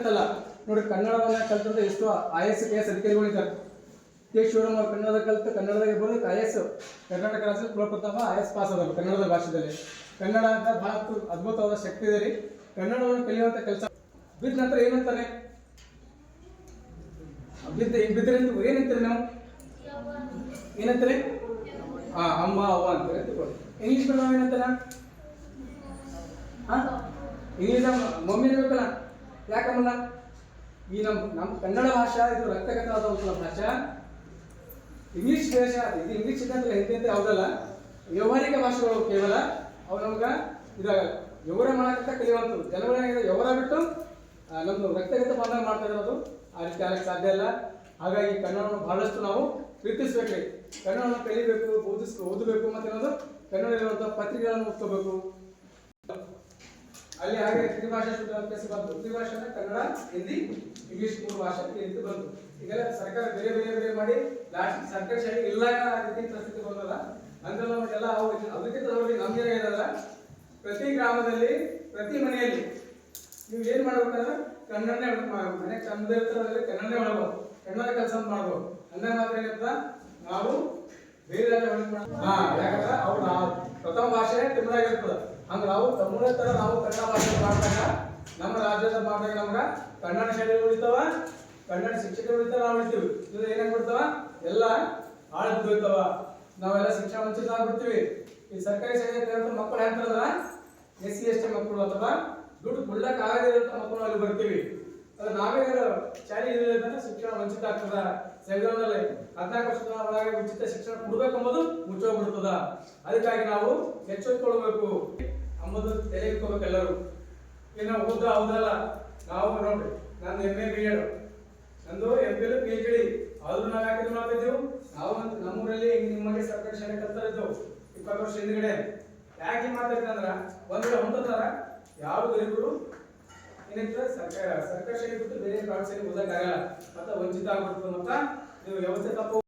ಅಲ್ಲ ನೋಡಿ, ಕನ್ನಡವನ್ನ ಕಲ್ತಂದ್ರೆ ಎಷ್ಟು IAS KS ಅಧಿಕಾರಿಗಳಿದ್ದಾರೆ. ಕೆ ಶಿವರಾಮ್ ಅವರು ಕನ್ನಡದ ಕಲ್ತು ಕನ್ನಡದಾಗ ಬರೋದು IAS ಕರ್ನಾಟಕ ರಾಜ್ಯದ ಕುಲಪ್ರಥಮ IAS ಪಾಸ್ ಆದವರು ಕನ್ನಡದ ಭಾಷೆಯಲ್ಲಿ. ಕನ್ನಡ ಅಂತ ಬಹಳ ಅದ್ಭುತವಾದ ಶಕ್ತಿ ಇದೆ ರೀ. ಕನ್ನಡವನ್ನು ಕಲಿಯುವಂತ ಕೆಲಸ ಬಿದ್ದ ನಂತರ ಏನಂತಾನೆ, ಬಿದ್ದರೆ ಏನಂತೀರಿ ನಾವು, ಏನಂತಾರೆ? ಅಮ್ಮ ಅವ್ವ ಅಂತಾರೆ. ಇಂಗ್ಲಿಷ್ ನಾವು ಏನಂತಾರ? ಇಂಗ್ಲಿಷ್ ಮಮ್ಮಿ ಇರ್ಬೇಕಲ್ಲ, ಯಾಕಮ್ಮಲ್ಲ? ಈ ನಮ್ಮ ಕನ್ನಡ ಭಾಷಾ ಇದು ರಕ್ತಗತವಾದ ಭಾಷಾ. ಇಂಗ್ಲಿಷ್ ಭಾಷೆ ಇದು ಇಂಗ್ಲಿಷ್ ಇದ್ದಂತಲ್ಲ, ಹಿಂದಿ ಅಂತ ಯಾವುದಲ್ಲ, ವ್ಯವಹಾರಿಕ ಭಾಷೆಗಳು ಕೇವಲ ಅವು ನಮ್ಗೆ ಇದಾಗಲ್ಲ. ವ್ಯವಹಾರ ಮಾಡಕ್ಕಂತ ಕಲಿಯುವಂಥದ್ದು ಜನಗಳೇನಾಗಿದೆ, ವ್ಯವಹಾರ ಬಿಟ್ಟು ನಮ್ದು ರಕ್ತಗತ ಬಂದಾಗ ಮಾಡ್ತಾ ಇರೋದು ಆ ರೀತಿ ಆಗಕ್ಕೆ ಸಾಧ್ಯ ಇಲ್ಲ. ಹಾಗಾಗಿ ಕನ್ನಡವನ್ನು ಬಹಳಷ್ಟು ನಾವು ಪ್ರೀತಿಸ್ಬೇಕ್ರಿ. ಕನ್ನಡವನ್ನು ಕಲಿಬೇಕು, ಓದಬೇಕು, ಮತ್ತೆ ಏನದು ಕನ್ನಡದಲ್ಲಿರುವಂತಹ ಪತ್ರಿಕೆಗಳನ್ನು ಓದ್ಕೋಬೇಕು. ಅಲ್ಲಿ ಹಾಗೆ ತ್ರಿಭಾಷಾ ಅಭ್ಯಾಸ ಬಂತು. ತ್ರಿಭಾಷೆ ಕನ್ನಡ, ಹಿಂದಿ, ಇಂಗ್ಲಿಷ್ 3 ಭಾಷೆ ಈ ರೀತಿ ಬಂತು. ಈಗೆಲ್ಲ ಸರ್ಕಾರ ಬೇರೆ ಬೇರೆ ಬೇರೆ ಮಾಡಿ ಲಾಸ್ಟ್ ಸರ್ಕಾರಿ ಶಾಲೆ ಇಲ್ಲ ರೀತಿ ಪರಿಸ್ಥಿತಿ ಬಂದಲ್ಲ. ಅಂದ್ರೆ ನಮಗೆಲ್ಲ ಅದಕ್ಕಿಂತ ನಮ್ಗೆ ಏನಲ್ಲ, ಪ್ರತಿ ಗ್ರಾಮದಲ್ಲಿ ಪ್ರತಿ ಮನೆಯಲ್ಲಿ ನೀವು ಏನ್ ಮಾಡ್ಬೇಕಂದ್ರೆ ಕನ್ನಡನೇ ಮನೆ ಚಂದ ಇರ್ತಾರೆ, ಕನ್ನಡನೇ ಮಾಡ್ಬೋದು, ಕನ್ನಡ ಕೆಲಸ ಮಾಡ್ಬೋದು. ಅಂದಾಗ ಮಾತ್ರ ಏನಂತ ನಾವು ಬೇರೆ ಯಾಕಂದ್ರೆ ಅವ್ರು ನಾವು ಪ್ರಥಮ ಭಾಷೆ ತಮಿಳಾಗಿರ್ತದೆ. ಹಂಗ ನಾವು ತಮಿಳ ತರ ನಾವು ಕನ್ನಡ ಭಾಷೆ ಮಾಡಿದಾಗ ನಮ್ಮ ರಾಜ್ಯದ ಮಾಡಿದಾಗ ನಮ್ಗ ಕನ್ನಡ ಶಾಲೆಗಳು ಉಳಿತಾವ, ಕನ್ನಡ ಶಿಕ್ಷಕರು ಉಳಿತಾವ, ನಾವು ಉಳಿತೀವಿ. ಇದು ಏನಾಗ್ಬಿಡ್ತಾವ, ಎಲ್ಲ ಆಳದ್ ಬೀಳ್ತಾವ, ನಾವೆಲ್ಲ ಶಿಕ್ಷಣ ವಂಚಿತ ಆಗ್ಬಿಡ್ತೀವಿ. ಈ ಸರ್ಕಾರಿ ಶಾಲೆ ಮಕ್ಕಳು ಹೇಳ್ತಾರಲ್ಲ, SC ST ಮಕ್ಕಳು ಅಥವಾ ದುಡ್ಡು ಕೊಡ್ಲಕ್ ಆಗದಿರುವಂತ ಮಕ್ಕಳು ಅಲ್ಲಿ ಬರ್ತೀವಿ. ಅದು ನಾವೇ ಶಾಲೆ ಇರೋದ್ರಿಂದ ಶಿಕ್ಷಣ ವಂಚಿತ ಆಗ್ತದ. ಸಂವಿಧಾನದಲ್ಲಿ 14 ವರ್ಷದ ಒಳಗೆ ಉಚಿತ ಶಿಕ್ಷಣ ಕೊಡ್ಬೇಕೆಂಬುದು ಮುಚ್ಚೋಗ್ಬಿಡ್ತದ. ಅದಕ್ಕಾಗಿ ನಾವು ಎಚ್ಚೆತ್ತುಕೊಳ್ಬೇಕು ಅಂಬುದು ತಿಳಿದುಕೋಬೇಕು ಎಲ್ಲರೂ. ಇನ್ನು ಹೌದಲ್ಲ, ನಾವು ನೋಡ್ರಿ, ನಂದು MA BEd, ನಂದು MPhil PhD, ಆದ್ರೂ ನಾವು ಯಾಕೆ ಮಾಡ್ತಿದ್ದೆವು? ನಾವು ನಮ್ಮೂರಲ್ಲಿ ನಿಮಗೆ ಸರ್ಕಾರಿ ಶಾಲೆ ಕಲ್ತಾ ಇದ್ದೆವು 20 ವರ್ಷ ಹಿಂದ್ಗಡೆ. ಯಾಕೆ ಮಾತಾಡ್ತೀವಿ ಅಂದ್ರ, ಒಂದ್ ವೇಳೆ ಹೊಂದಾರ ಯಾವ ಗರೀಬರು ಏನಂತ ಸರ್ಕಾರಿ ಶಾಲೆ ಬಿಟ್ಟು ಬೇರೆ ಪ್ರಾಣ ಶಾಲೆ ಓದಕ್ಕಾಗಲ್ಲ, ಮತ್ತೆ ವಂಚಿತ ಆಗ್ಬಿಡ್ತದೆ. ಮತ್ತ ನೀವು ವ್ಯವಸ್ಥೆ ತಪ್ಪು